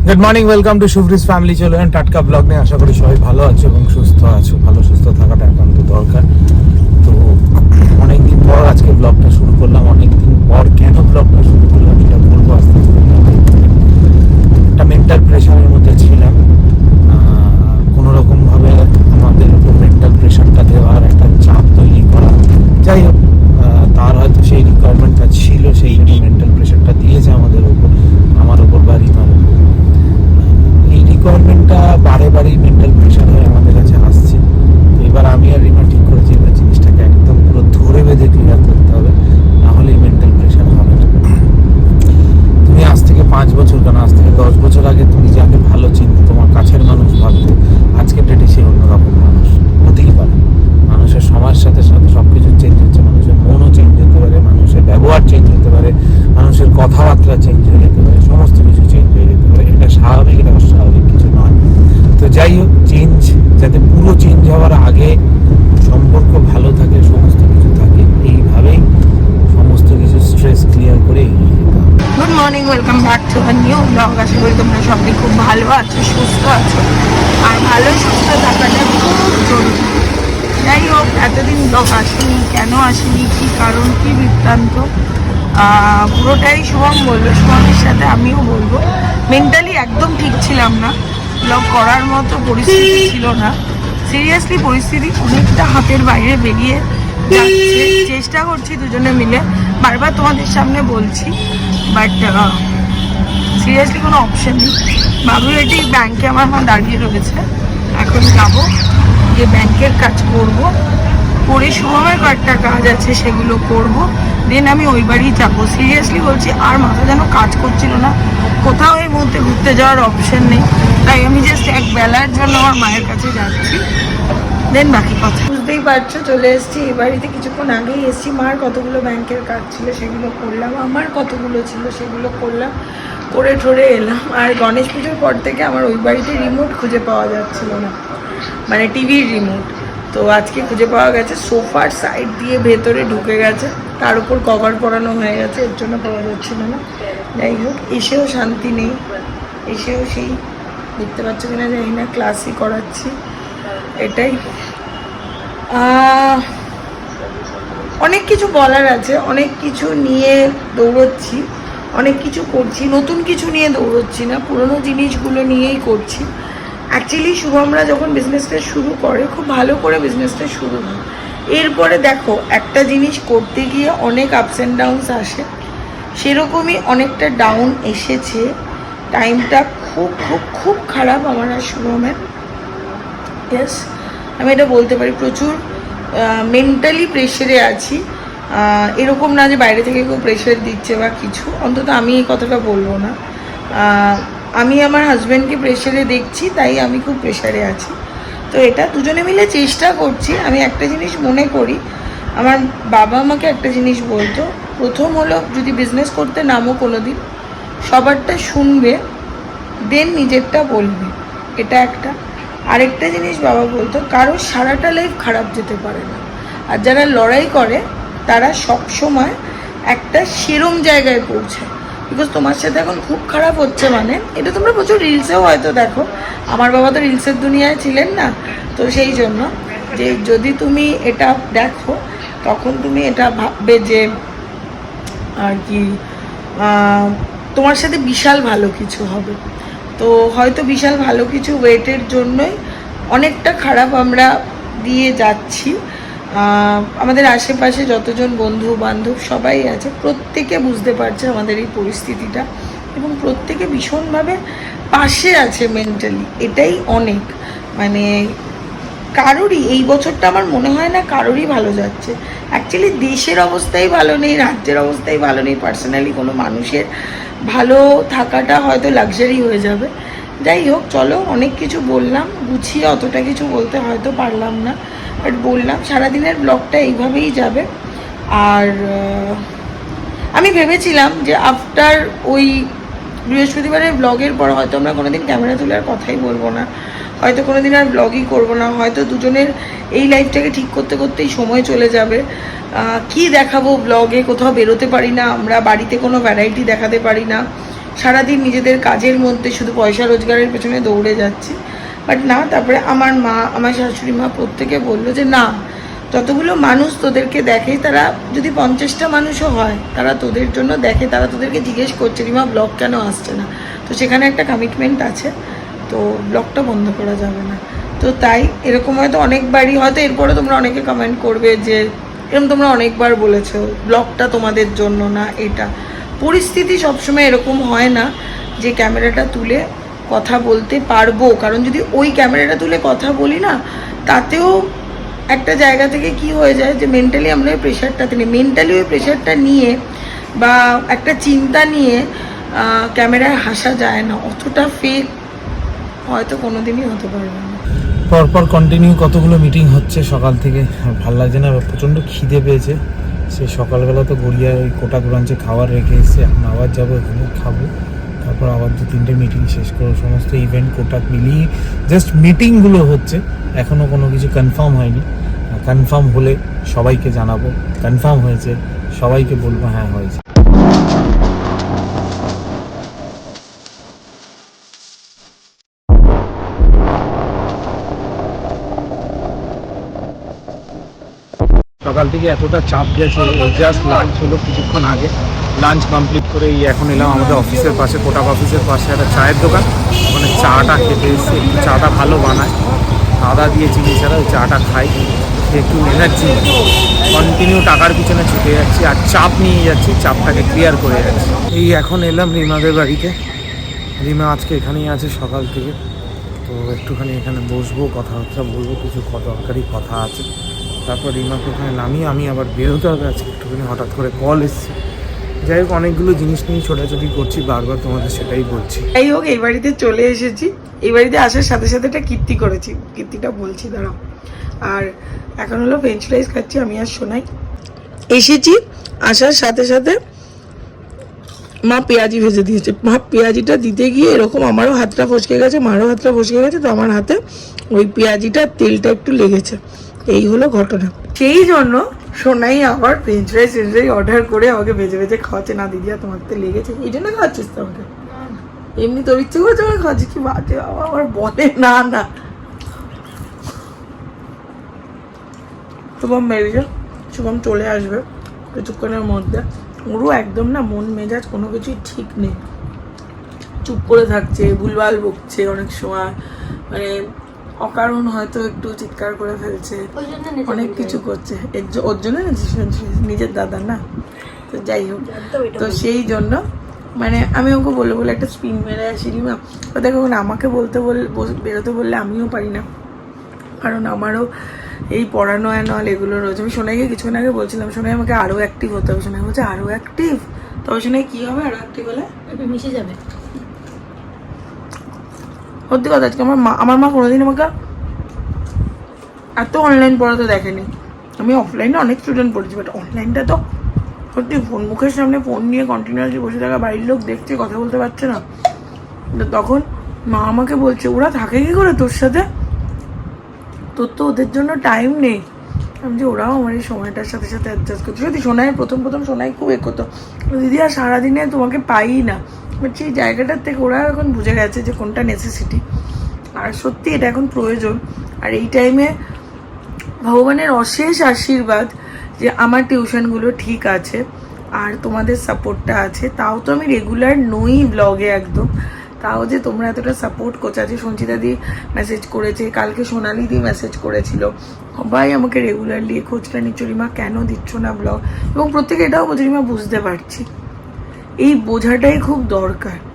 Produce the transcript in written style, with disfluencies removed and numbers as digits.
Good morning, welcome to Shubhrij family. চলুন টাটকা blog নিয়ে, আশা করি সবাই ভালো আছো এবং সুস্থ আছো। ভালো সুস্থ থাকাটা একান্ত দরকার। তো অনেকদিন পর আজকে ব্লগটা শুরু করলাম। অনেকদিন পর কেন ব্লগটা শুরু করলাম এটা বলবো আস্তে আস্তে। একটা মেন্টাল প্রেশারের মধ্যে ছিলাম। কোনো রকমভাবে আমাদের উপর মেন্টাল প্রেশারটা দেওয়ার একটা চাপ তৈরি করা, যাই হোক, তার হয়তো সেই রিকোয়ারমেন্টটা ছিল, সেই মেন্টাল প্রেশারটা দিয়েছে আমাদের উপর, আমার উপর বা রিমার উপর। এই রিকোয়ারমেন্টটা বারে বারেই মেন্টাল প্রেশার হয়ে আমাদের কাছে আসছে। তো এবার আমি আর রিমা ঠিক করেছি এবার জিনিসটাকে একদম পুরো ধরে বেঁধে ক্লিয়ার করতে হবে, নাহলে এই মেন্টাল প্রেশার হবে না। তুমি আজ থেকে 5 বছর কেন, আজ থেকে 10 বছর আগে তুমি যাকে ভালো চিনতে, তোমার কাছের মানুষ ভাবতে, আজকের ডেটে সে অন্যরকম মানুষ হতেই পারে। মানুষের সময়ের সাথে সাথে সব কিছু চেঞ্জ হচ্ছে। মানুষের মনও চেঞ্জ হতে পারে, মানুষের ব্যবহার চেঞ্জ হতে পারে, মানুষের কথাবার্তা চেঞ্জ হয়ে যেতে পারে, সমস্ত কিছু চেঞ্জ হয়ে যেতে পারে। এটা স্বাভাবিক, এটা অস্বাভাবিক কিছু নয়। তো যাই হোক, চেঞ্জ যাতে পুরো চেঞ্জ হওয়ার আগে সম্পর্ক ভালো থাকে, সমস্ত কিছু থাকে, এইভাবেই সমস্ত কিছু স্ট্রেস ক্লিয়ার করে এগিয়ে যেতে হবে। Good morning, welcome back to a new blog. আশা করি তোমরা সবাই খুব ভালো আছো, সুস্থ আছো। আর ভালো সুস্থ থাকাটা খুব জরুরি। যাই হোক, এতদিন ব্লগ আসেনি, কেন আসেনি, কী কারণ, কী বৃত্তান্ত, পুরোটাই শুভম বললো। শুভমের সাথে আমিও বলবো, মেন্টালি একদম ঠিক ছিলাম না। ব্লগ করার মতো পরিস্থিতি ছিল না। সিরিয়াসলি পরিস্থিতি অনেকটা হাতের বাইরে বেরিয়ে যাচ্ছে। চেষ্টা করছি দুজনে মিলে, বারবার তোমাদের সামনে বলছি, বাট সিরিয়াসলি কোনো অপশন নেই। বাবু এটি ব্যাংকে আমার মা দাঁড়িয়ে রয়েছে, এখন যাবো, যে ব্যাংকের কাজ করব, করে শুভমের কয়েকটা কাজ আছে সেগুলো করব, দেন আমি ওই বাড়ি যাবো। সিরিয়াসলি বলছি, আর মাথা যেন কাজ করছিল না, কোথাও এই মুহূর্তে ঘুরতে যাওয়ার অপশন নেই। তাই আমি জাস্ট এক বেলার জন্য আমার মায়ের কাছে যাচ্ছি, দেন বাকি কথা বুঝতেই পারছো। চলে এসেছি এই বাড়িতে, কিছুক্ষণ আগেই এসেছি। মার কতগুলো ব্যাংকের কাজ ছিল সেগুলো করলাম, আমার কতগুলো ছিল সেগুলো করলাম, করে ঠরে এলাম। আর গণেশ পুজোর পর থেকে আমার ওই বাড়িতে রিমোট খুঁজে পাওয়া যাচ্ছিল না, মানে টিভির রিমোট। তো আজকে খুঁজে পাওয়া গেছে, সোফার সাইড দিয়ে ভেতরে ঢুকে গেছে, তার উপর কভার পরানো হয়ে গেছে, এর জন্য পাওয়া যাচ্ছিল না। যাই হোক, এসেও শান্তি নেই, এসেও সেই দেখতে পাচ্ছ কিনা জানি না, ক্লাসই করাচ্ছি। এটাই অনেক কিছু বলার আছে, অনেক কিছু নিয়ে দৌড়চ্ছি, অনেক কিছু করছি, নতুন কিছু নিয়ে দৌড়চ্ছি না, পুরনো জিনিসগুলো নিয়েই করছি। অ্যাকচুয়ালি শুভমরা যখন বিজনেসটা শুরু করে, খুব ভালো করে বিজনেসটা শুরু হয়। এরপরে দেখো, একটা জিনিস করতে গিয়ে অনেক আপস অ্যান্ড ডাউনস আসে, সেরকমই অনেকটা ডাউন এসেছে। টাইমটা খুব খুব খুব খারাপ আমার আর শুভমের। ইয়েস, আমি এটা বলতে পারি, প্রচুর মেন্টালি প্রেশারে আছি। এরকম না যে বাইরে থেকে কেউ প্রেশার দিচ্ছে বা কিছু, অন্তত আমি এই কথাটা বলবো না। আমি আমার হাজব্যান্ডকে প্রেশারে দেখছি, তাই আমি খুব প্রেশারে আছি। তো এটা দুজনে মিলে চেষ্টা করছি। আমি একটা জিনিস মনে করি, আমার বাবা আমাকে একটা জিনিস বলতো, প্রথম হলো যদি বিজনেস করতে নামো কোনো দিন, সবারটা শুনবে, দেন নিজেরটা বলবে, এটা একটা। আরেকটা জিনিস বাবা বলতো, কারো সারাটা লাইফ খারাপ যেতে পারে না, আর যারা লড়াই করে তারা সবসময় একটা সেরম জায়গায় পৌঁছায়। বিকজ তোমার সাথে এখন খুব খারাপ হচ্ছে, মানে এটা তোমরা প্রচুর রিলসেও হয়তো দেখো, আমার বাবা তো রিলসের দুনিয়ায় ছিলেন না, তো সেই জন্য যে যদি তুমি এটা দেখো, তখন তুমি এটা ভাববে যে আর কি তোমার সাথে বিশাল ভালো কিছু হবে। তো হয়তো বিশাল ভালো কিছু ওয়েটের জন্যই অনেকটা খারাপ আমরা দিয়ে যাচ্ছি। আমাদের আশেপাশে যতজন বন্ধু বান্ধব সবাই আছে, প্রত্যেকে বুঝতে পারছে আমাদের এই পরিস্থিতিটা, এবং প্রত্যেকে ভীষণভাবে পাশে আছে মেন্টালি। এটাই অনেক, মানে কারোরই এই বছরটা আমার মনে হয় না কারোরই ভালো যাচ্ছে। অ্যাকচুয়ালি দেশের অবস্থাই ভালো নেই, রাজ্যের অবস্থাই ভালো নেই, পার্সোনালি কোনো মানুষের ভালো থাকাটা হয়তো লাক্সারি হয়ে যাবে। যাই হোক, চলো, অনেক কিছু বললাম, গুছিয়ে অতটা কিছু বলতে হয়তো পারলাম না, বাট বললাম। সারাদিনের ব্লগটা এইভাবেই যাবে। আর আমি ভেবেছিলাম যে আফটার ওই বৃহস্পতিবারের ব্লগের পর হয়তো আমরা কোনোদিন ক্যামেরা তোলার কথাই বলবো না, হয়তো কোনোদিন আর ব্লগই করবো না, হয়তো দুজনের এই লাইফটাকে ঠিক করতে করতেই সময় চলে যাবে। কি দেখাবো ব্লগে, কোথাও বেরোতে পারি না আমরা, বাড়িতে কোনো ভ্যারাইটি দেখাতে পারি না, সারাদিন নিজেদের কাজের মধ্যে শুধু পয়সা রোজগারের পেছনে দৌড়ে যাচ্ছি। বাট না, তারপরে আমার মা, আমার শাশুড়ি মা প্রত্যেকে বললো যে না, যতগুলো মানুষ তোদেরকে দেখে, তারা যদি 50টা মানুষও হয়, তারা তোদের জন্য দেখে, তারা তোদেরকে জিজ্ঞেস করছে রিমা ব্লগ কেন আসছে না। তো সেখানে একটা কমিটমেন্ট আছে, তো ব্লগটা বন্ধ করা যাবে না। তো তাই এরকম হয়তো অনেকবারই, হয়তো এরপরে তোমরা অনেকে কমেন্ট করবে যে এরকম তোমরা অনেকবার বলেছো ব্লগটা তোমাদের জন্য না। এটা পরিস্থিতি সবসময় এরকম হয় না যে ক্যামেরাটা তুলে কথা বলতে পারবো, কারণ যদি ওই ক্যামেরাটা তুলে কথা বলি না, তাতেও একটা জায়গা থেকে কি হয়ে যায় যে মেন্টালি আমরা ওই প্রেশারটাতে নিই, মেন্টালি ওই প্রেশারটা নিয়ে বা একটা চিন্তা নিয়ে ক্যামেরায় হাসা যায় না, অতটা ফেক হয়তো কোনোদিনই হতে পারবে না। পরপর কন্টিনিউ কতগুলো মিটিং হচ্ছে সকাল থেকে, ভাল লাগছে না, প্রচণ্ড খিদে পেয়েছে। সেই সকালবেলা তো গড়িয়া ওই কোটা ব্রাঞ্চে খাবার রেখে এসেছি, এখন আবার যাবো এখানে খাবো, তারপর আবার 2-3টে মিটিং শেষ করবো। সমস্ত ইভেন্ট কোটা মিলিয়ে জাস্ট মিটিংগুলো হচ্ছে, এখনও কোনো কিছু কনফার্ম হয়নি। কনফার্ম হলে সবাইকে জানাবো, কনফার্ম হয়েছে সবাইকে বলবো হ্যাঁ হয়েছে। সকাল থেকে এতটা চাপ গেছে, জাস্ট লাঞ্চ হলো কিছুক্ষণ আগে, লাঞ্চ কমপ্লিট করে এই এখন এলাম আমাদের অফিসের পাশে, কোটাক অফিসের পাশে একটা চায়ের দোকান, ওখানে চাটা খেতে এসেছি। একটু চাটা ভালো বানায়, আদা দিয়ে চিনি ছাড়া ওই চাটা খাই, একটু এনার্জি, কন্টিনিউ টাকার পিছনে ছুটে যাচ্ছি আর চাপ নিয়ে যাচ্ছি, চাপটাকে ক্লিয়ার করে যাচ্ছি। এই এখন এলাম রিমাদের বাড়িতে, রিমা আজকে এখানেই আছে সকাল থেকে, তো একটুখানি এখানে বসবো, কথাবার্তা বলবো, কিছু দরকারি কথা আছে। তারপর রিমাকে ওখানে নামিয়ে আমি আবার বেরোতে হবে আজকে একটুখানি, হঠাৎ করে কল এসছে। যাই হোক, অনেকগুলো জিনিস নিয়ে ছোটাছুটি করছি, বারবার তোমাদের সেটাই বলছি। যাই হোক, এই বাড়িতে চলে এসেছি। এই বাড়িতে আসার সাথে সাথে একটা কীর্তি করেছি, কীর্তিটা বলছি দাঁড়াও। আর এখন হলো ফ্রেঞ্চ ফ্রাইজ খাচ্ছি আমি আর সোনাই। এসেছি, আসার সাথে সাথে মা পেঁয়াজি ভেজে দিয়েছে। মা পেঁয়াজিটা দিতে গিয়ে এরকম আমারও হাতটা ফসকে গেছে, মারও হাতটা ফসকে গেছে, তো আমার হাতে ওই পেঁয়াজিটা তেলটা একটু লেগেছে, এই হলো ঘটনা। সেই জন্য সোনাই আবার ফ্রেঞ্চ ফ্রাইজ অর্ডার করে আমাকে ভেজে ভেজে খাওয়াচ্ছে। না দিদি, আর তোমার তো লেগেছে, এই জন্য খাওয়াচ্ছিস তো আমাকে? এমনি তোর ইচ্ছে করে তোমার খাওয়াচ্ছি? কি বাজে আবার বলে না না। শুভম বেরিয়ে, শুভম চলে আসবে কিছুক্ষণের মধ্যে। ওরও একদম না মন মেজাজ কোনো কিছুই ঠিক নেই, চুপ করে থাকছে, ভুলভাল বকছে অনেক সময়, মানে অকারণ হয়তো একটু চিৎকার করে ফেলছে, অনেক কিছু করছে। ওর জন্য নিজের দাদা না, তো যাই হোক, তো সেই জন্য মানে আমি ওকে বলে বলে একটা স্পিন মেরে আসি। রিমা দেখো, আমাকে বেরোতে বললে আমিও পারি না, কারণ আমারও এই পড়ানো অ্যানল এগুলো রয়েছে। আমি সোনাইকে কিছুক্ষণ আগে বলছিলাম, সোনাই আমাকে আরও অ্যাক্টিভ হতে হবে। সোনাই বলছে আরও অ্যাক্টিভ? তবে সোনাই কী হবে আরও অ্যাক্টিভ হলে? মিশে যাবে। সত্যি কথা, আজকে আমার মা কোনোদিন আমাকে এত অনলাইন পড়াতে দেখেনি। আমি অফলাইনে অনেক স্টুডেন্ট পড়েছি, বাট অনলাইনটা তো সত্যি ফোন, মুখের সামনে ফোন নিয়ে কন্টিনিউয়াসলি বসে থাকা, বাড়ির লোক দেখছে, কথা বলতে পারছে না। তখন মা আমাকে বলছে ওরা থাকে কি করে তোর সাথে, তোর তো ওদের জন্য টাইম নেই। আমি যে ওরাও আমার এই সময়টার সাথে সাথে অ্যাডজাস্ট করছে। সত্যি সোনাই প্রথম সোনাই খুব করতো, দিদি আর সারাদিনে তোমাকে পাই না, বাট সেই জায়গাটার থেকে ওরা এখন বুঝে গেছে যে কোনটা নেসেসিটি, আর সত্যি এটা এখন প্রয়োজন। আর এই টাইমে ভগবানের অশেষ আশীর্বাদ যে আমার টিউশনগুলো ঠিক আছে আর তোমাদের সাপোর্টটা আছে। তাও তো আমি রেগুলার নই ব্লগে একদম, তাও যে তোমরা এতটা সাপোর্ট করছো। আজকে সঞ্চিতা দি মেসেজ করেছে, কালকে সোনালি দি মেসেজ করেছিল, সবাই আমাকে রেগুলারলি খোঁজটা নিচ্ছ, রিমা কেন দিচ্ছ না ব্লগ, এবং প্রত্যেকে এটাও বলছে রিমা বুঝতে পারছি। এই বোঝাটাই খুব দরকার।